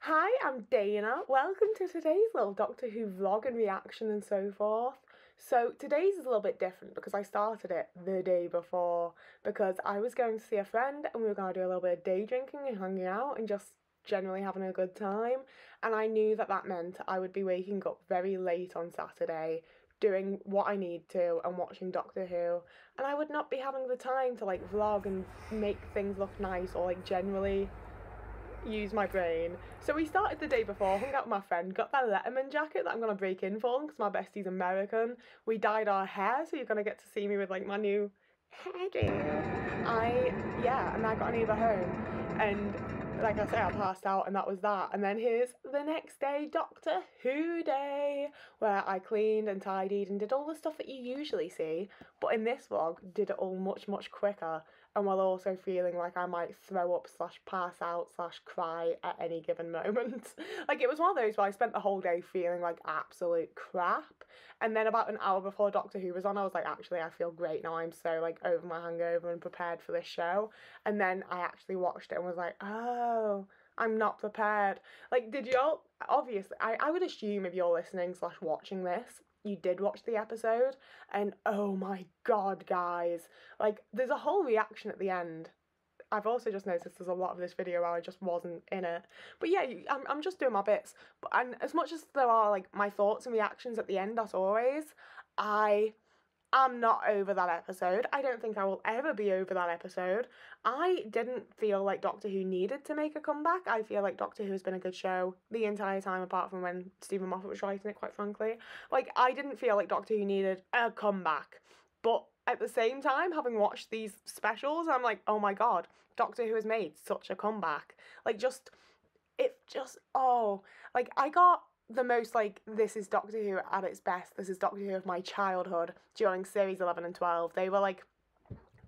Hi, I'm Dana. Welcome to today's little Doctor Who vlog and reaction and so forth. So today's is a little bit different because I started it the day before because I was going to see a friend and we were going to do a little bit of day drinking and hanging out and just generally having a good time. And I knew that that meant I would be waking up very late on Saturday doing what I need to and watching Doctor Who, and I would not be having the time to like vlog and make things look nice or like generally use my brain. So we started the day before, hung out with my friend, got that Letterman jacket that I'm going to break in for because my bestie's American. We dyed our hair, so you're going to get to see me with like my new hairdo. And I got an Uber home, and like I say, I passed out and that was that. And then here's the next day, Doctor Who day, where I cleaned and tidied and did all the stuff that you usually see, but in this vlog did it all much quicker, and while also feeling like I might throw up / pass out / cry at any given moment. Like, it was one of those where I spent the whole day feeling like absolute crap, and then about an hour before Doctor Who was on, I was like, actually, I feel great now. I'm so like over my hangover and prepared for this show. And then I actually watched it and was like, oh, I'm not prepared. Like, did y'all, obviously, I would assume if you're listening / watching this, you did watch the episode, and oh my god, guys, like, there's a whole reaction at the end. I've also just noticed there's a lot of this video where I just wasn't in it, but yeah, I'm just doing my bits. But and as much as there are like my thoughts and reactions at the end, as always, I am not over that episode. I don't think I will ever be over that episode. I didn't feel like Doctor Who needed to make a comeback. I feel like Doctor Who has been a good show the entire time, apart from when Stephen Moffat was writing it, quite frankly. Like, I didn't feel like Doctor Who needed a comeback. But at the same time, having watched these specials, I'm like, oh my god, Doctor Who has made such a comeback. Like, like, I got the most, like, this is Doctor Who at its best, this is Doctor Who of my childhood during series 11 and 12. They were like,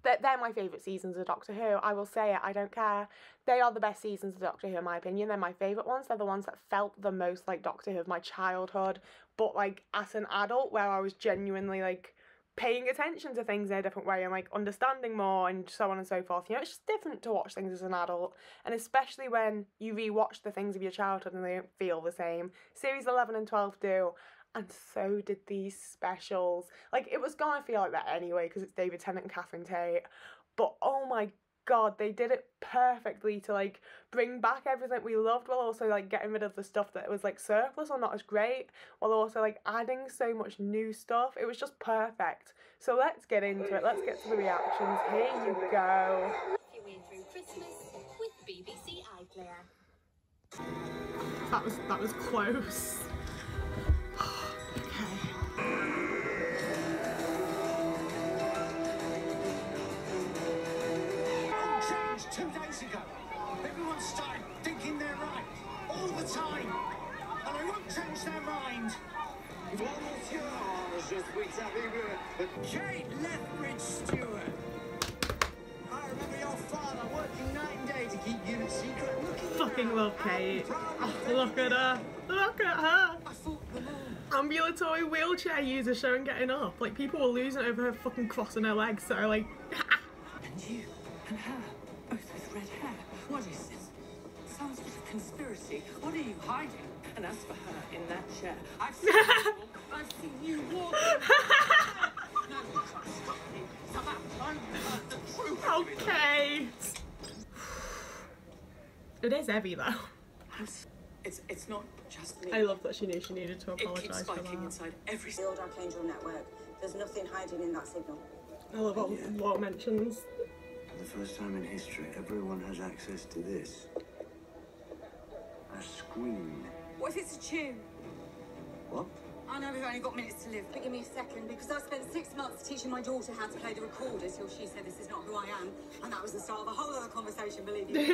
they're my favourite seasons of Doctor Who. I will say it, I don't care. They are the best seasons of Doctor Who in my opinion. They're my favourite ones. They're the ones that felt the most like Doctor Who of my childhood, but like as an adult, where I was genuinely like paying attention to things in a different way and like understanding more and so on and so forth. You know, it's just different to watch things as an adult, and especially when you rewatch the things of your childhood and they don't feel the same. Series 11 and 12 do, and so did these specials. Like, it was gonna feel like that anyway because it's David Tennant and Catherine Tate, but oh my god, they did it perfectly to like bring back everything we loved while also like getting rid of the stuff that was like surplus or not as great, while also like adding so much new stuff. It was just perfect. So let's get into it. Let's get to the reactions. Here you go. Through Christmas with BBC iPlayer. That was close. Everyone started thinking they're right all the time, and I won't change their mind. Jane Lethbridge Stewart. I remember your father working night and day to keep you secret. Fucking love Kate. Oh, look at her. Look at her. Ambulatory wheelchair user showing getting up. Like, people were losing over her fucking crossing her legs, so like. And you and her, both with red hair. What is this? Some sort of conspiracy. What are you hiding? And as for her in that chair, I've seen you walking. No one tries to stop me. So I'm the truth. Okay. It is heavy though. It's not just me. I love that she knew she needed to apologise for that. Inside every the old Archangel network. There's nothing hiding in that signal. I love what mentions. For the first time in history, everyone has access to this. A screen. What if it's a tune? What? I know we've only got minutes to live, but give me a second, because I spent 6 months teaching my daughter how to play the recorder till she said this is not who I am, and that was the start of a whole other conversation, believe me.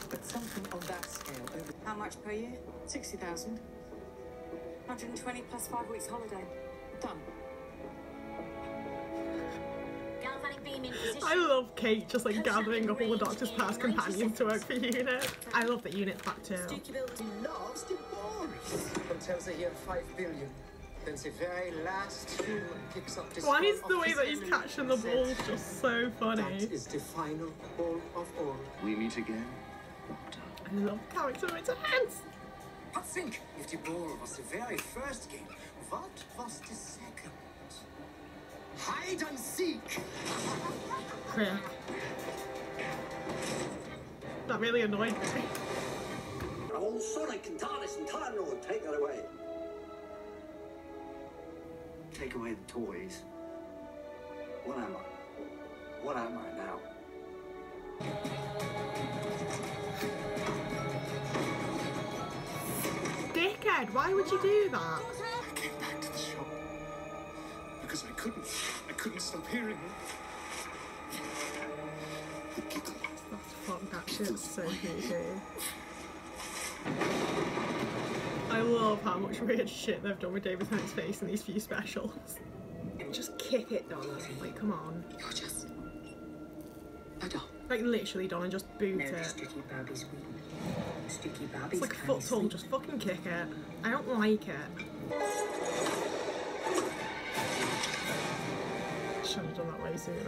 But something on that scale. How much per year? 60,000. 120 plus 5 weeks holiday. Done. I love Kate just like gathering up all the Doctor's past companions to work for UNIT. I love that UNIT's back too. He loves divorce. One tells that you have 5 billion. Then the very last who picks up this Why is ball the of way his that he's enemy catching the said, ball just so funny? That is the final ball of all. We meet again, Doctor. I love character intense. But think, if the ball was the very first game, what was the second? Hide and seek! Crick. That really annoyed me. Oh, Sonic and TARDIS and Time Lord, take that away. Take away the toys. What am I? What am I now? Dickhead, why would you do that? I came back to the shop because I couldn't stop hearing it. The giggle. Fuck, that shit's so creepy. I love how much weird shit they've done with David Tennant's face in these few specials. Just kick it, Donna. Like, come on. You're just a doll. Like, literally, Donna, just boot No, it. Sticky Barbie's weak. Sticky Barbie's It's like a foot tall, just fucking kick it. I don't like it. Should have done that way sooner.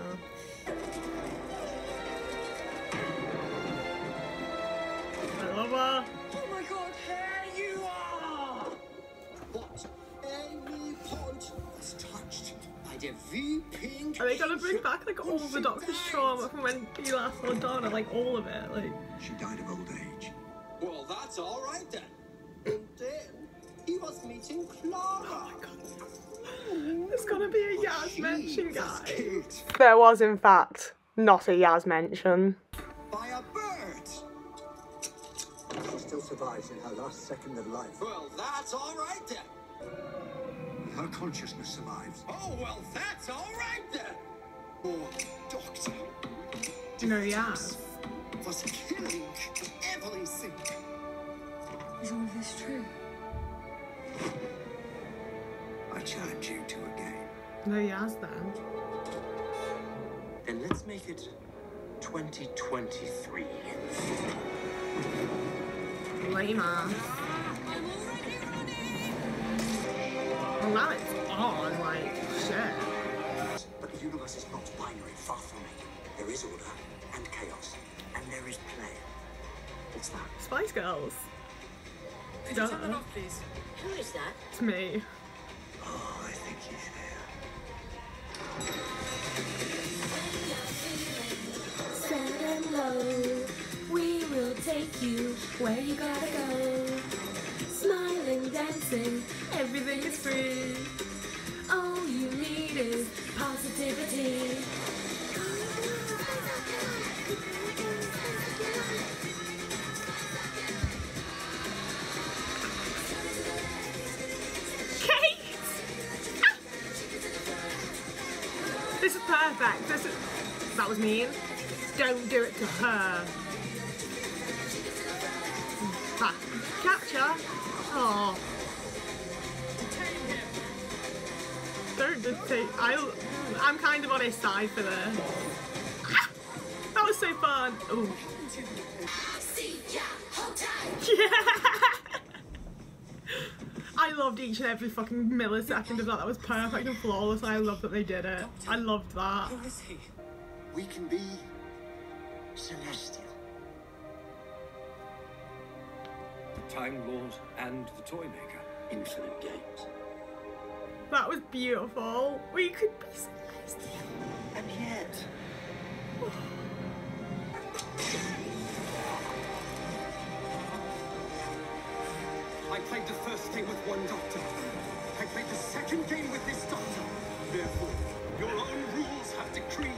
I love her. Oh my god, there you are! What? Any point was touched by the V-Pink. Are they gonna bring back like all the Doctor's trauma from when he last saw Donna, like all of it? Like, She died of old age. Well, that's all right then. And then he was meeting Clara. oh my god. There's gonna be a Yaz mention, guys. Killed There was, in fact, not a Yaz mention. By a bird. She still survives in her last second of life. Well, that's all right then. Her consciousness survives. Oh, well, that's all right then. Oh, Doctor. No Yaz. Was killing everything. Is all of this true? I challenge you to a game. No Yaz then. Then let's make it 2023. Lame ass. Well, now it's on, like, shit. But the universe is not binary, far from it. There is order and chaos, and there is play. What's that? Spice Girls. Could you turn it off, please? Who is that? It's me. Oh, I think he's here. Sad and low, we will take you where you gotta go. Smiling, dancing, everything is free. All you need is positivity. Kate! This is perfect. That was mean. Don't do it to her. Ah, catch her. Oh. Don't detain. I'm kind of on his side for this. Ah, that was so fun. Ooh. Yeah. I loved each and every fucking millisecond of that. That was perfect and flawless. I love that they did it. I loved that. Who is he? We can be celestial. The Time Lord and the Toymaker. Infinite games. That was beautiful. We could be celestial. And yet, I played the first game with one Doctor. I played the second game with this Doctor. Therefore, your own rules have decreed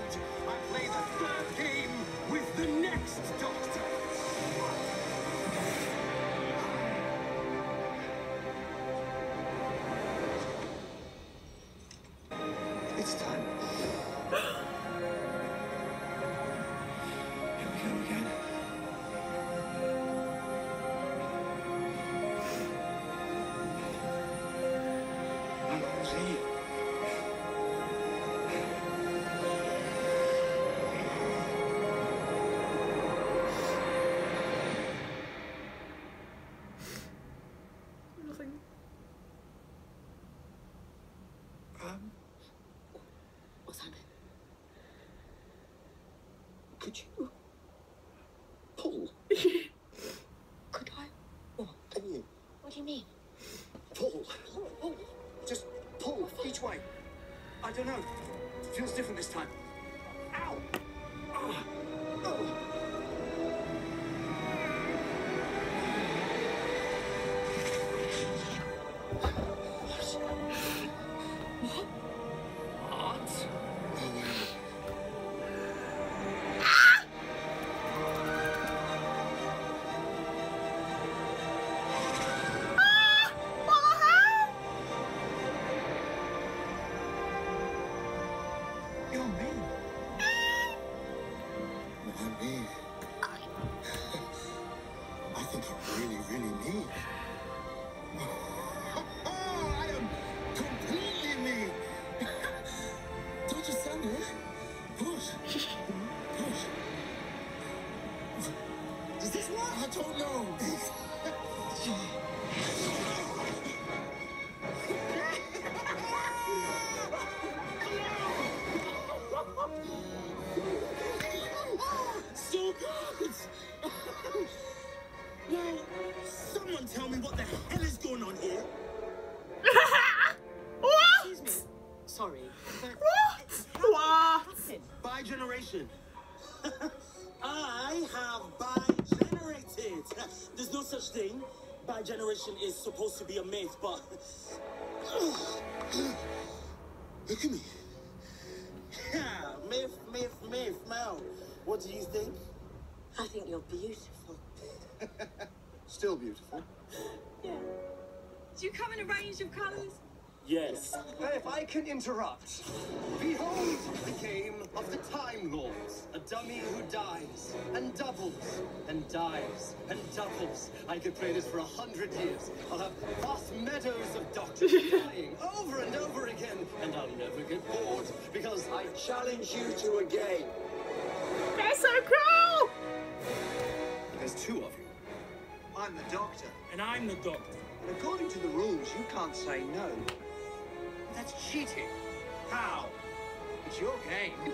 I play the third game with the next Doctor. it's time. Here we go again. See? Could you pull? Could I? What? Can you What do you mean? pull? Pull. Just pull each way. I don't know. It feels different this time. Ow! Oh. Oh. You're me. Not me. I think you're really, really me. I am completely me. Don't you stand it? Push. Push. Does this work? I don't know. So good! Now, someone tell me what the hell is going on here? What? Excuse me. Sorry. What? By generation. I have bi-generated. There's no such thing. Bi-generation is supposed to be a myth, but... Look at me. Yeah, myth. Mel, what do you think? I think you're beautiful. Still beautiful. Yeah. Do you come in a range of colours? Yes. If I can interrupt. Behold the game of the Time Lords. A dummy who dies, and doubles, and dies, and doubles. I could play this for 100 years. I'll have vast meadows of doctors dying over and over again, and I'll never get bored, because I challenge you to a game. That's so cool! There's two of you. I'm the doctor. And I'm the doctor. And according to the rules, you can't say no. That's cheating. How? It's your game.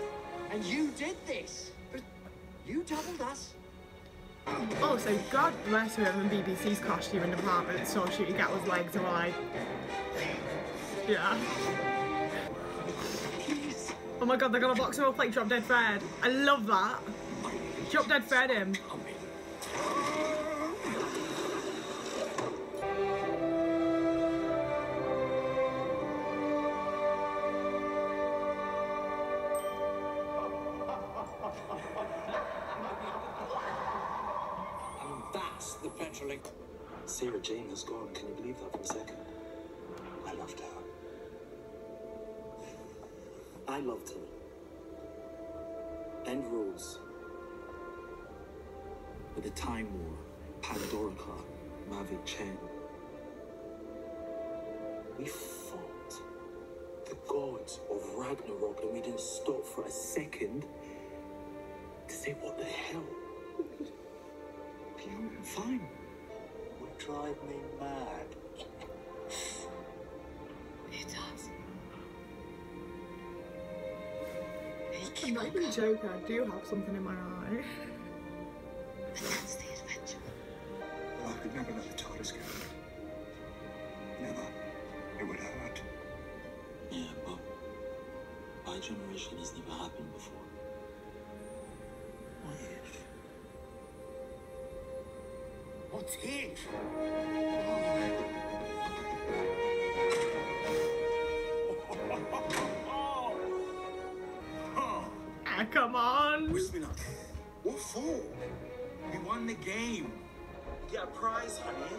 And you did this. But you doubled us. Also, God bless whoever in BBC's costuming department saw Shooty Gatler's legs and were like, yeah. Oh my God, they're gonna box him up like Drop Dead Fred. I love that. Drop Dead Fred him. And that's the petrolling. Sarah Jane has gone. Can you believe that for a second? I loved her. I loved her. End rules. With the Time War, Pandorica, Mavic Chen. We fought the gods of Ragnarok and we didn't stop for a second to say, what the hell? Fine. Would drive me mad. It does. Maybe Joker, I do have something in my eye. That's the adventure. I could never let the TARDIS go. Never. It would hurt. Yeah, but my generation has never happened before. What if? What's it? Ah, come on. Wish me luck. What for? We won the game. Get a prize, honey.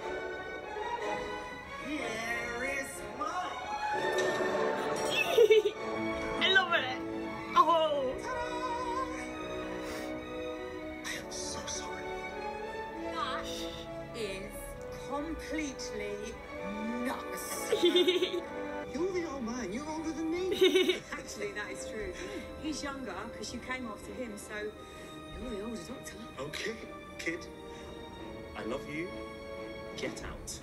Here is mine. I love it. Oh. I am so sorry. That is completely nuts. You're the old man. You're older than me. Actually, that is true. He's younger because you came after him, so you're the older doctor. Okay, kid. I love you. Get out.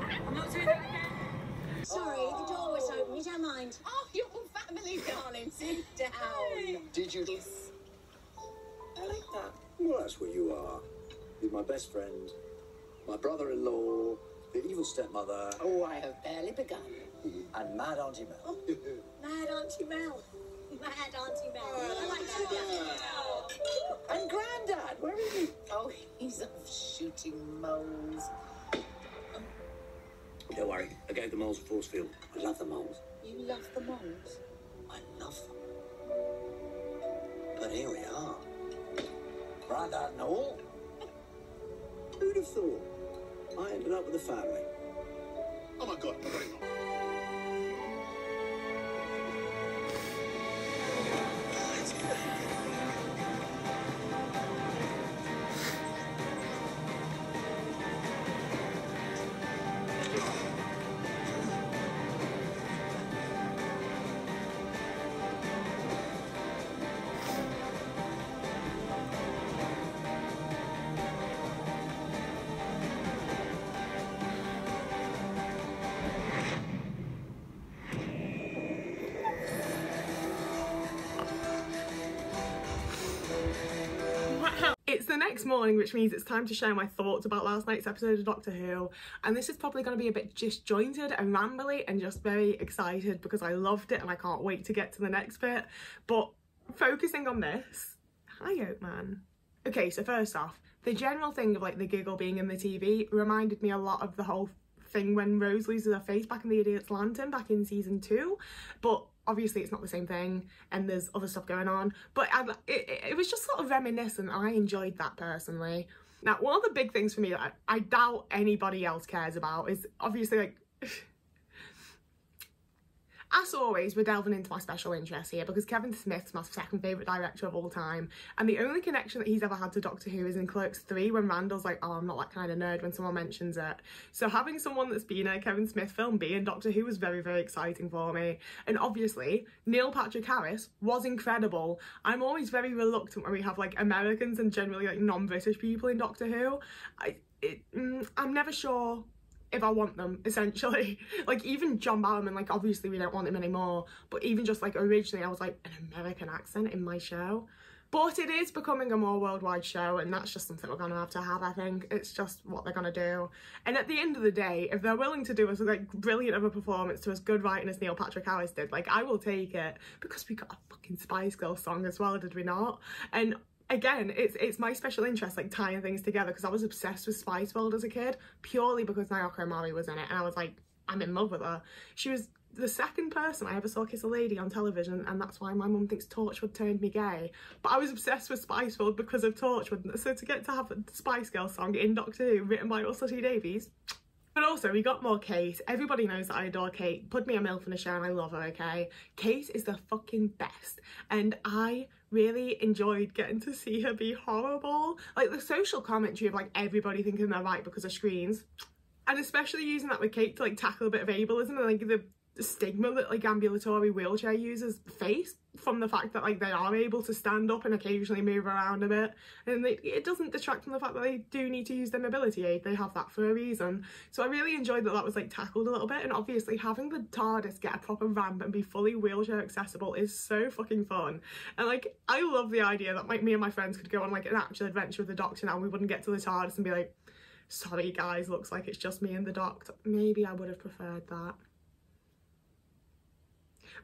I'm not doing that again. Sorry, the door was open. You don't mind? Oh, you're all family, darling. Sit down. Did you? Yes. house where you are, with my best friend, my brother-in-law, the evil stepmother, Oh, I have barely begun. and mad Auntie Mel. Mad Auntie Mel. Mad Auntie Mel. I like that. And Grandad, where is he? Oh, he's off shooting moles. Don't worry, I gave the moles a force field. I love the moles. You love the moles? I love them. But here we are. Grandad and all. Who'd have thought? I ended up with a family. Oh my God, I got it wrong. It's the next morning, which means it's time to share my thoughts about last night's episode of Doctor Who, and this is probably going to be a bit disjointed and rambly and just very excited because I loved it and I can't wait to get to the next bit. But focusing on this, hi Oakman. Okay, so first off, the general thing of like the giggle being in the TV reminded me a lot of the whole thing when Rose loses her face back in The Idiot's Lantern back in season 2, but obviously it's not the same thing and there's other stuff going on, but it was just sort of reminiscent. I enjoyed that personally. Now, one of the big things for me that I doubt anybody else cares about is obviously like as always, we're delving into my special interest here because Kevin Smith's my second favourite director of all time, and the only connection that he's ever had to Doctor Who is in Clerks 3 when Randall's like, oh, I'm not that kind of nerd when someone mentions it. So having someone that's been in a Kevin Smith film be in Doctor Who was very, very exciting for me. And obviously, Neil Patrick Harris was incredible. I'm always very reluctant when we have like Americans and generally like non-British people in Doctor Who. I'm never sure if I want them, essentially. Like even John Barrowman, like obviously we don't want him anymore, but even just like originally I was like, an American accent in my show. But it is becoming a more worldwide show and that's just something we're gonna have to have, I think. It's just what they're gonna do. And at the end of the day, if they're willing to do as like brilliant of a performance to as good writing as Neil Patrick Harris did, like I will take it, because we got a fucking Spice Girls song as well, did we not? And again, it's my special interest, like tying things together, because I was obsessed with Spice World as a kid purely because Nyako Mori was in it and I was like, I'm in love with her. She was the second person I ever saw kiss a lady on television, and that's why my mum thinks Torchwood turned me gay. But I was obsessed with Spice World because of Torchwood, so to get to have a Spice Girls song in Doctor Who written by Russell T Davies. But also, we got more Kate. Everybody knows that I adore Kate. Put me a MILF in a show and I love her, okay? Kate is the fucking best. And I really enjoyed getting to see her be horrible. Like, the social commentary of, like, everybody thinking they're right because of screens. And especially using that with Kate to, like, tackle a bit of ableism and, like, the stigma that, like, ambulatory wheelchair users face from the fact that, like, they are able to stand up and occasionally move around a bit, and it doesn't detract from the fact that they do need to use their mobility aid. They have that for a reason. So I really enjoyed that was like tackled a little bit, and obviously having the TARDIS get a proper ramp and be fully wheelchair accessible is so fucking fun. And like I love the idea that like me and my friends could go on like an actual adventure with the Doctor now and we wouldn't get to the TARDIS and be like, sorry guys, looks like it's just me and the Doctor. Maybe I would have preferred that.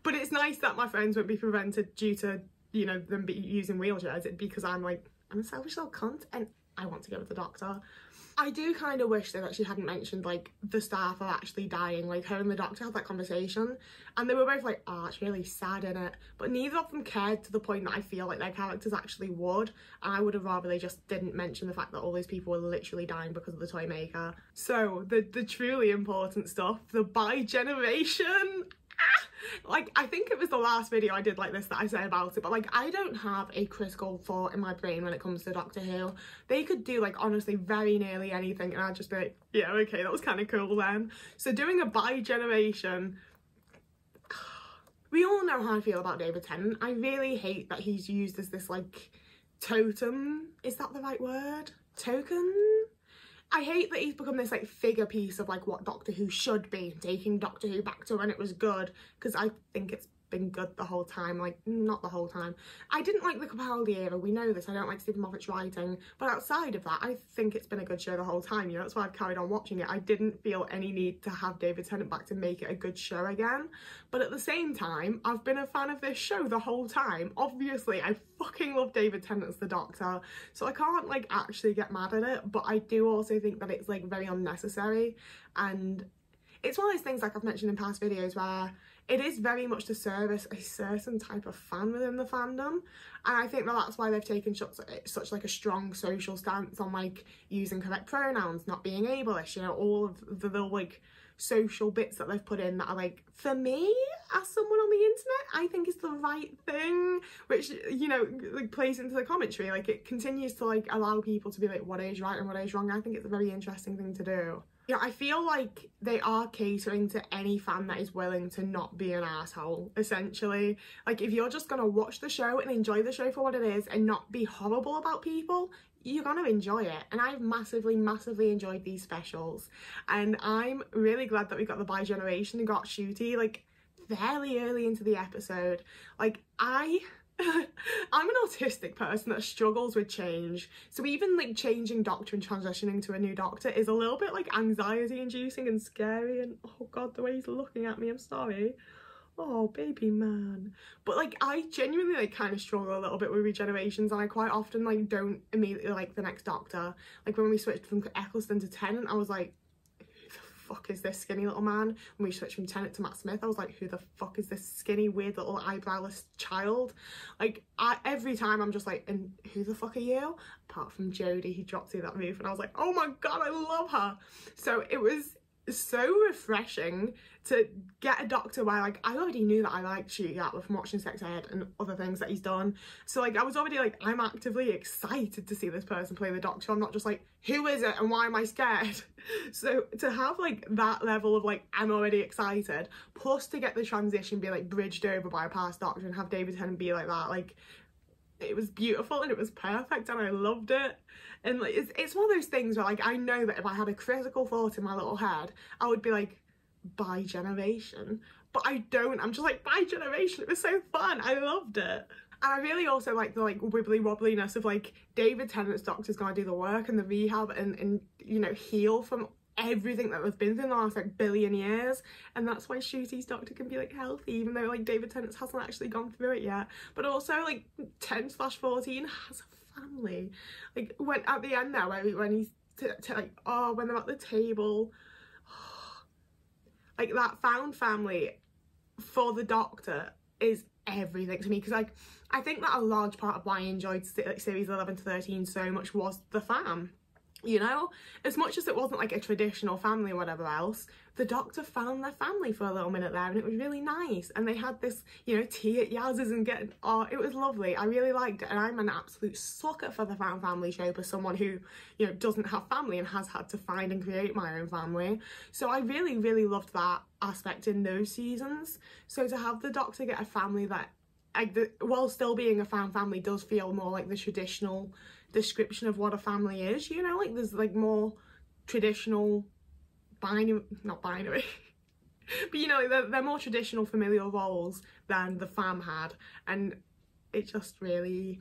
But it's nice that my friends won't be prevented due to, you know, them using wheelchairs, because I'm like, I'm a selfish little cunt and I want to go with the Doctor. I do kind of wish that she hadn't mentioned, like, the staff are actually dying. Like, her and the Doctor had that conversation and they were both like, oh, it's really sad, innit? But neither of them cared to the point that I feel like their characters actually would. And I would have rather they just didn't mention the fact that all these people were literally dying because of the toy maker. So, the truly important stuff, the bi-generation. Like, I think it was the last video I did like this that I said about it, but like I don't have a critical thought in my brain when it comes to Doctor Who. They could do like honestly very nearly anything and I'd just be like, yeah, okay, that was kind of cool then. So doing a bi-generation, we all know how I feel about David Tennant. I really hate that he's used as this like totem, is that the right word? Token? I hate that he's become this like figure piece of like what Doctor Who should be, taking Doctor Who back to when it was good, because I think it's been good the whole time. Like, not the whole time. I didn't like the Capaldi era, we know this. I don't like Stephen Moffat's writing, but outside of that, I think it's been a good show the whole time. You know, that's why I've carried on watching it. I didn't feel any need to have David Tennant back to make it a good show again. But at the same time, I've been a fan of this show the whole time. Obviously, I fucking love David Tennant as the Doctor, so I can't like actually get mad at it, but I do also think that it's like very unnecessary, and it's one of those things, like I've mentioned in past videos, where it is very much to service a certain type of fan within the fandom, and I think that that's why they've taken such like a strong social stance on like using correct pronouns, not being ableist, you know, all of the little like social bits that they've put in that are like, for me as someone on the internet, I think is the right thing, which, you know, like plays into the commentary. Like, it continues to like allow people to be like, what is right and what is wrong. I think it's a very interesting thing to do. You know, I feel like they are catering to any fan that is willing to not be an asshole, essentially. Like, if you're just gonna watch the show and enjoy the show for what it is and not be horrible about people, you're gonna enjoy it. And I've massively enjoyed these specials, and I'm really glad that we got the bi-generation and got Shooty like fairly early into the episode. Like, I'm an autistic person that struggles with change, so even like changing doctor and transitioning to a new doctor is a little bit like anxiety inducing and scary, and oh god, the way he's looking at me, I'm sorry. Oh, baby man. But like, I genuinely like kind of struggle a little bit with Regenerations, and I quite often like don't immediately like the next doctor. Like when we switched from Eccleston to Tennant, I was like, who the fuck is this skinny little man? When we switched from Tennant to Matt Smith, I was like, who the fuck is this skinny weird little eyebrowless child? Like, every time I'm just like, and who the fuck are you? Apart from Jodie, who dropped through that roof, and I was like, oh my god, I love her. So it was so refreshing to get a doctor where like I already knew that I liked Shooty Atwood from watching Sex Ed and other things that he's done, so like I was already like, I'm actively excited to see this person play the Doctor. I'm not just like, who is it and why am I scared? So to have like that level of like, I'm already excited, plus to get the transition be like bridged over by a past Doctor and have David Tennant be like that, like it was beautiful and it was perfect and I loved it. And like, it's one of those things where like, I know that if I had a critical thought in my little head, I would be like, bi-generation, but I don't. I'm just like, bi-generation, it was so fun, I loved it. And I really also like the like wibbly wobbliness of like David Tennant's Doctor's gonna do the work and the rehab and you know, heal from everything that they've been through in the last like billion years, and that's why Shooty's Doctor can be like healthy, even though like David Tennant's hasn't actually gone through it yet. But also like 10/14 has a family. Like when at the end now, when he's like, oh, when they're at the table, like that found family for the Doctor is everything to me, because like I think that a large part of why I enjoyed like series 11 to 13 so much was the fam. You know, as much as it wasn't like a traditional family or whatever else, the Doctor found their family for a little minute there, and it was really nice. And they had this, you know, tea at Yaz's and getting, oh, it was lovely. I really liked it, and I'm an absolute sucker for the found family trope as someone who, you know, doesn't have family and has had to find and create my own family. So I really loved that aspect in those seasons. So to have the Doctor get a family that, like, while still being a found family, does feel more like the traditional description of what a family is, you know, like there's like more traditional not binary but you know, they're more traditional familial roles than the fam had, and it just really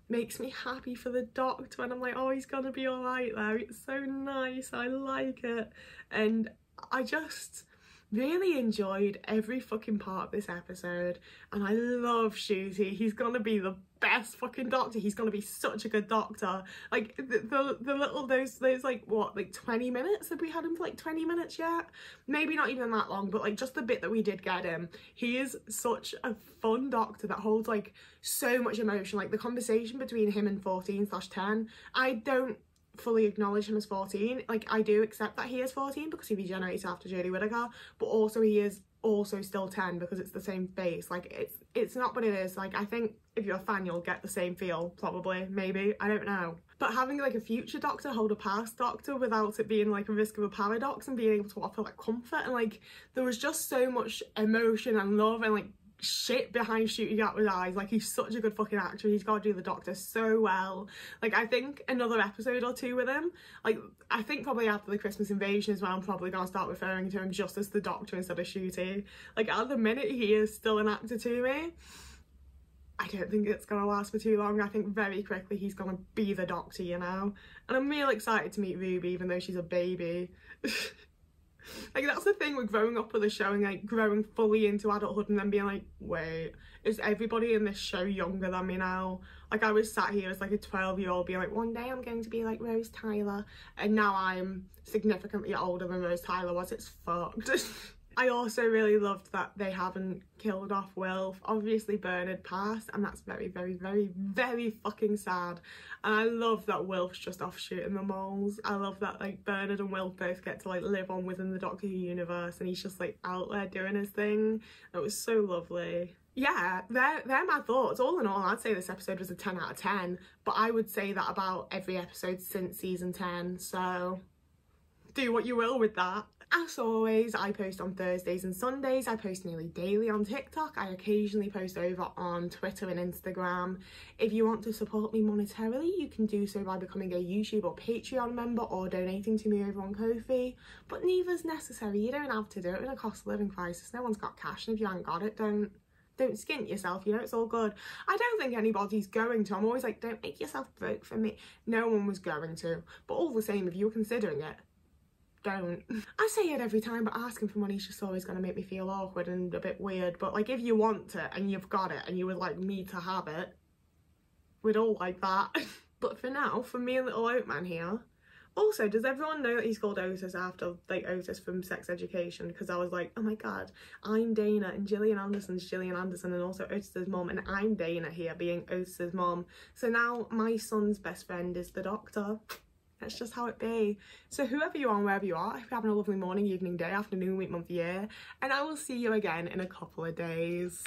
makes me happy for the Doctor, and I'm like, oh, he's gonna be all right there. It's so nice, I like it. And I just really enjoyed every fucking part of this episode, and I love Shooty. He's gonna be the best fucking Doctor. He's gonna be such a good Doctor. Like the little those like what, like 20 minutes, have we had him for like 20 minutes yet? Maybe not even that long, but like just the bit that we did get him, he is such a fun Doctor that holds like so much emotion. Like the conversation between him and 14/10, I don't fully acknowledge him as 14. Like I do accept that he is 14 because he regenerates after Jodie Whittaker, but also he is also still 10 because it's the same face. Like it's not what it is. Like I think if you're a fan you'll get the same feel, probably, maybe, I don't know. But having like a future Doctor hold a past Doctor without it being like a risk of a paradox, and being able to offer like comfort, and like there was just so much emotion and love and like shit behind shooting out with eyes. Like, he's such a good fucking actor. He's got to do the Doctor so well. Like, I think another episode or two with him, like, I think probably after the Christmas Invasion is when I'm probably gonna start referring to him just as the Doctor instead of Shooty. Like, at the minute he is still an actor to me. I don't think it's gonna last for too long. I think very quickly he's gonna be the Doctor, you know? And I'm really excited to meet Ruby, even though she's a baby. Like, that's the thing with growing up with a show and like growing fully into adulthood and then being like, wait, is everybody in this show younger than me now? Like, I was sat here as like a 12-year-old being like, one day I'm going to be like Rose Tyler, and now I'm significantly older than Rose Tyler was. It's fucked. I also really loved that they haven't killed off Wilf. Obviously Bernard passed, and that's very, very, very, very fucking sad. And I love that Wilf's just off shooting the moles. I love that like Bernard and Wilf both get to like live on within the Doctor Who universe, and he's just like out there doing his thing. It was so lovely. Yeah, they're my thoughts. All in all, I'd say this episode was a 10 out of 10, but I would say that about every episode since season 10, so do what you will with that. As always, I post on Thursdays and Sundays. I post nearly daily on TikTok. I occasionally post over on Twitter and Instagram. If you want to support me monetarily, you can do so by becoming a YouTube or Patreon member or donating to me over on Ko-fi. But neither's necessary. You don't have to do it in a cost of living crisis. No one's got cash, and if you haven't got it, don't skint yourself, you know, it's all good. I don't think anybody's going to. I'm always like, don't make yourself broke for me. No one was going to. But all the same, if you were considering it, don't. I say it every time, but asking for money is just always going to make me feel awkward and a bit weird. But like, if you want it and you've got it and you would like me to have it, we'd all like that. But for now, for me and little Oatman here. Also, does everyone know that he's called Otis after like Otis from Sex Education? Because I was like, oh my god, I'm Dana and Gillian Anderson's Gillian Anderson and also Otis's mum, and I'm Dana here being Otis's mum. So now my son's best friend is the Doctor. That's just how it be. So whoever you are and wherever you are, I hope you're having a lovely morning, evening, day, afternoon, week, month, year, and I will see you again in a couple of days.